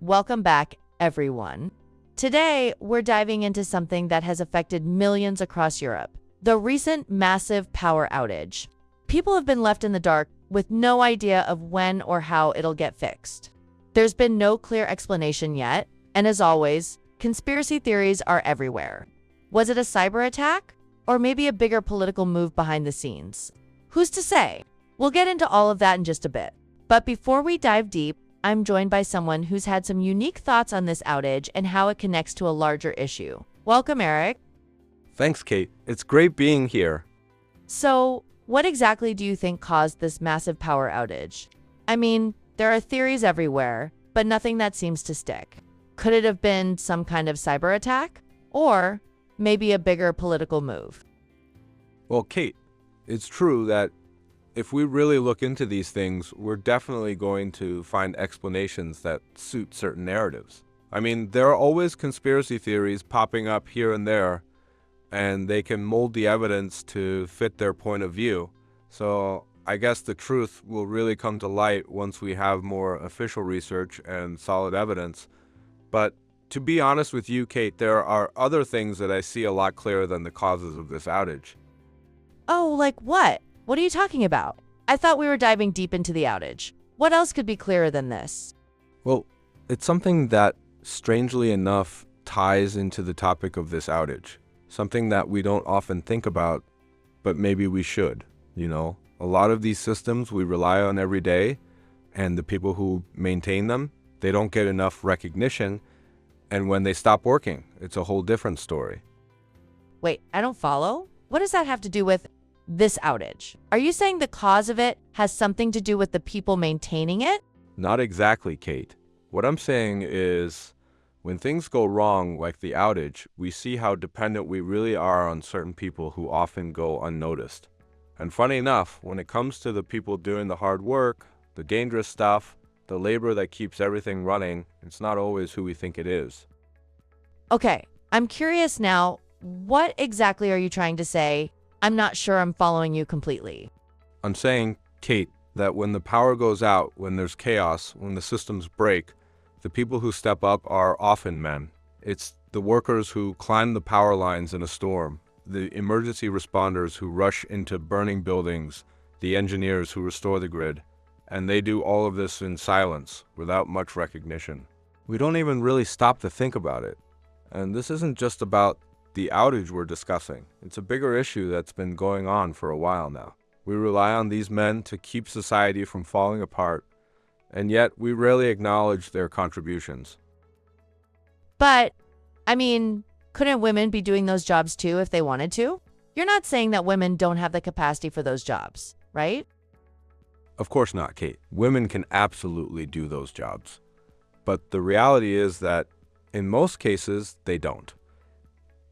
Welcome back, everyone. Today, we're diving into something that has affected millions across Europe, the recent massive power outage. People have been left in the dark with no idea of when or how it'll get fixed. There's been no clear explanation yet, and as always, conspiracy theories are everywhere. Was it a cyber attack? Or maybe a bigger political move behind the scenes? Who's to say? We'll get into all of that in just a bit. But before we dive deep, I'm joined by someone who's had some unique thoughts on this outage and how it connects to a larger issue. Welcome, Eric. Thanks, Kate. It's great being here. So, what exactly do you think caused this massive power outage? I mean, there are theories everywhere, but nothing that seems to stick. Could it have been some kind of cyber attack? Or maybe a bigger political move? Well, Kate, it's true that if we really look into these things, we're definitely going to find explanations that suit certain narratives. I mean, there are always conspiracy theories popping up here and there, and they can mold the evidence to fit their point of view. So I guess the truth will really come to light once we have more official research and solid evidence. But to be honest with you, Kate, there are other things that I see a lot clearer than the causes of this outage. Oh, like what? What are you talking about? I thought we were diving deep into the outage. What else could be clearer than this? Well, it's something that, strangely enough, ties into the topic of this outage. Something that we don't often think about, but maybe we should, you know? A lot of these systems we rely on every day, and the people who maintain them, they don't get enough recognition, and when they stop working, it's a whole different story. Wait, I don't follow. What does that have to do with this outage? Are you saying the cause of it has something to do with the people maintaining it? Not exactly, Kate. What I'm saying is, when things go wrong like the outage, we see how dependent we really are on certain people who often go unnoticed. And funny enough, when it comes to the people doing the hard work, the dangerous stuff, the labor that keeps everything running, it's not always who we think it is. Okay, I'm curious now, what exactly are you trying to say? I'm not sure I'm following you completely. I'm saying, Kate, that when the power goes out, when there's chaos, when the systems break, the people who step up are often men. It's the workers who climb the power lines in a storm, the emergency responders who rush into burning buildings, the engineers who restore the grid, and they do all of this in silence, without much recognition. We don't even really stop to think about it. And this isn't just about the outage we're discussing. It's a bigger issue that's been going on for a while now. We rely on these men to keep society from falling apart, and yet we rarely acknowledge their contributions. But, I mean, couldn't women be doing those jobs too if they wanted to? You're not saying that women don't have the capacity for those jobs, right? Of course not, Kate. Women can absolutely do those jobs. But the reality is that in most cases, they don't.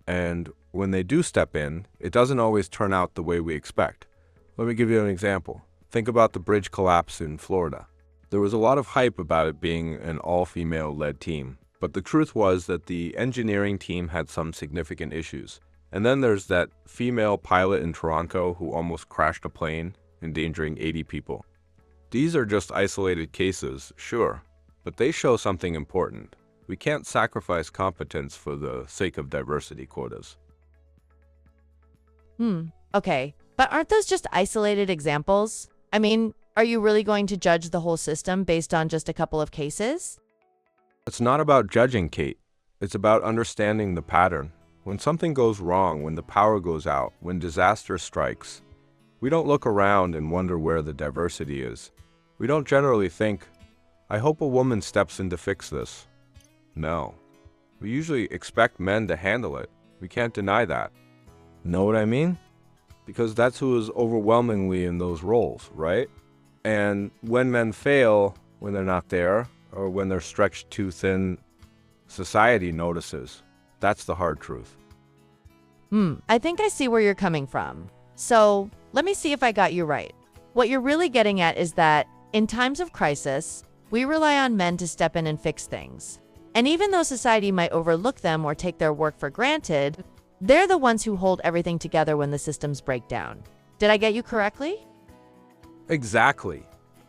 And when they do step in, it doesn't always turn out the way we expect. Let me give you an example. Think about the bridge collapse in Florida. There was a lot of hype about it being an all-female-led team, but the truth was that the engineering team had some significant issues. And then there's that female pilot in Toronto who almost crashed a plane, endangering 80 people. These are just isolated cases, sure, but they show something important. We can't sacrifice competence for the sake of diversity quotas. Okay. But aren't those just isolated examples? I mean, are you really going to judge the whole system based on just a couple of cases? It's not about judging, Kate. It's about understanding the pattern. When something goes wrong, when the power goes out, when disaster strikes, we don't look around and wonder where the diversity is. We don't generally think, I hope a woman steps in to fix this. No. We usually expect men to handle it. We can't deny that. Know what I mean? Because that's who is overwhelmingly in those roles, right? And when men fail, when they're not there, or when they're stretched too thin, society notices. That's the hard truth. I think I see where you're coming from. So, let me see if I got you right. What you're really getting at is that, in times of crisis, we rely on men to step in and fix things. And even though society might overlook them or take their work for granted, they're the ones who hold everything together when the systems break down. Did I get you correctly? Exactly.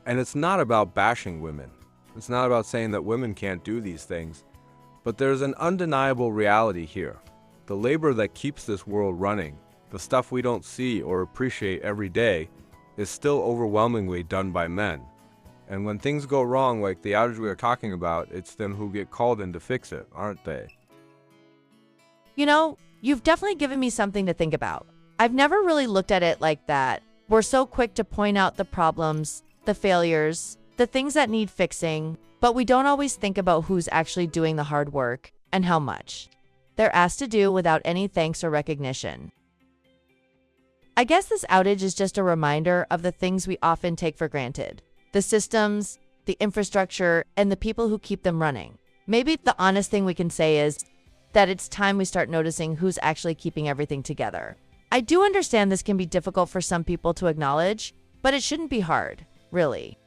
And it's not about bashing women. It's not about saying that women can't do these things, but there's an undeniable reality here. The labor that keeps this world running, the stuff we don't see or appreciate every day, is still overwhelmingly done by men. And when things go wrong, like the outage we are talking about, it's them who get called in to fix it, aren't they? You know, you've definitely given me something to think about. I've never really looked at it like that. We're so quick to point out the problems, the failures, the things that need fixing, but we don't always think about who's actually doing the hard work and how much they're asked to do without any thanks or recognition. I guess this outage is just a reminder of the things we often take for granted. The systems, the infrastructure, and the people who keep them running. Maybe the honest thing we can say is that it's time we start noticing who's actually keeping everything together. I do understand this can be difficult for some people to acknowledge, but it shouldn't be hard, really.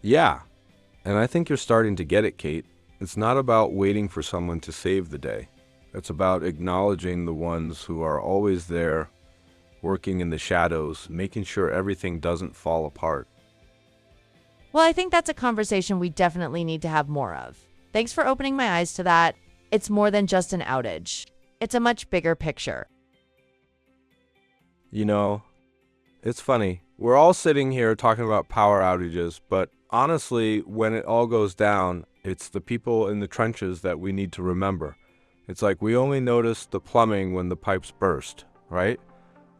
Yeah, and I think you're starting to get it, Kate. It's not about waiting for someone to save the day. It's about acknowledging the ones who are always there, working in the shadows, making sure everything doesn't fall apart. Well, I think that's a conversation we definitely need to have more of. Thanks for opening my eyes to that. It's more than just an outage. It's a much bigger picture. You know, it's funny. We're all sitting here talking about power outages, but honestly, when it all goes down, it's the people in the trenches that we need to remember. It's like we only notice the plumbing when the pipes burst, right?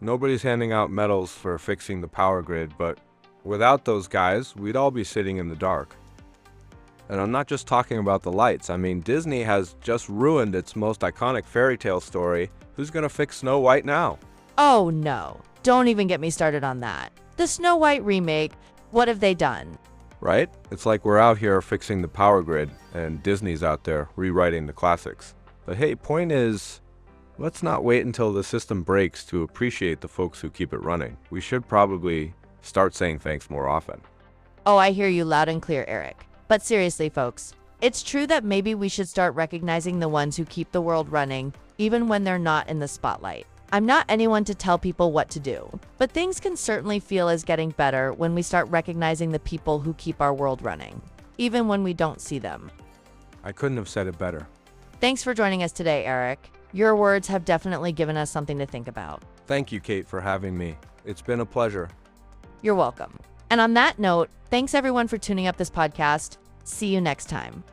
Nobody's handing out medals for fixing the power grid, but without those guys, we'd all be sitting in the dark. And I'm not just talking about the lights. I mean, Disney has just ruined its most iconic fairy tale story. Who's gonna fix Snow White now? Oh no, don't even get me started on that. The Snow White remake, what have they done? Right? It's like we're out here fixing the power grid, and Disney's out there rewriting the classics. But hey, point is, let's not wait until the system breaks to appreciate the folks who keep it running. We should probably start saying thanks more often. Oh, I hear you loud and clear, Eric. But seriously, folks, it's true that maybe we should start recognizing the ones who keep the world running, even when they're not in the spotlight. I'm not anyone to tell people what to do, but things can certainly feel as getting better when we start recognizing the people who keep our world running, even when we don't see them. I couldn't have said it better. Thanks for joining us today, Eric. Your words have definitely given us something to think about. Thank you, Kate, for having me. It's been a pleasure. You're welcome. And on that note, thanks everyone for tuning up this podcast. See you next time.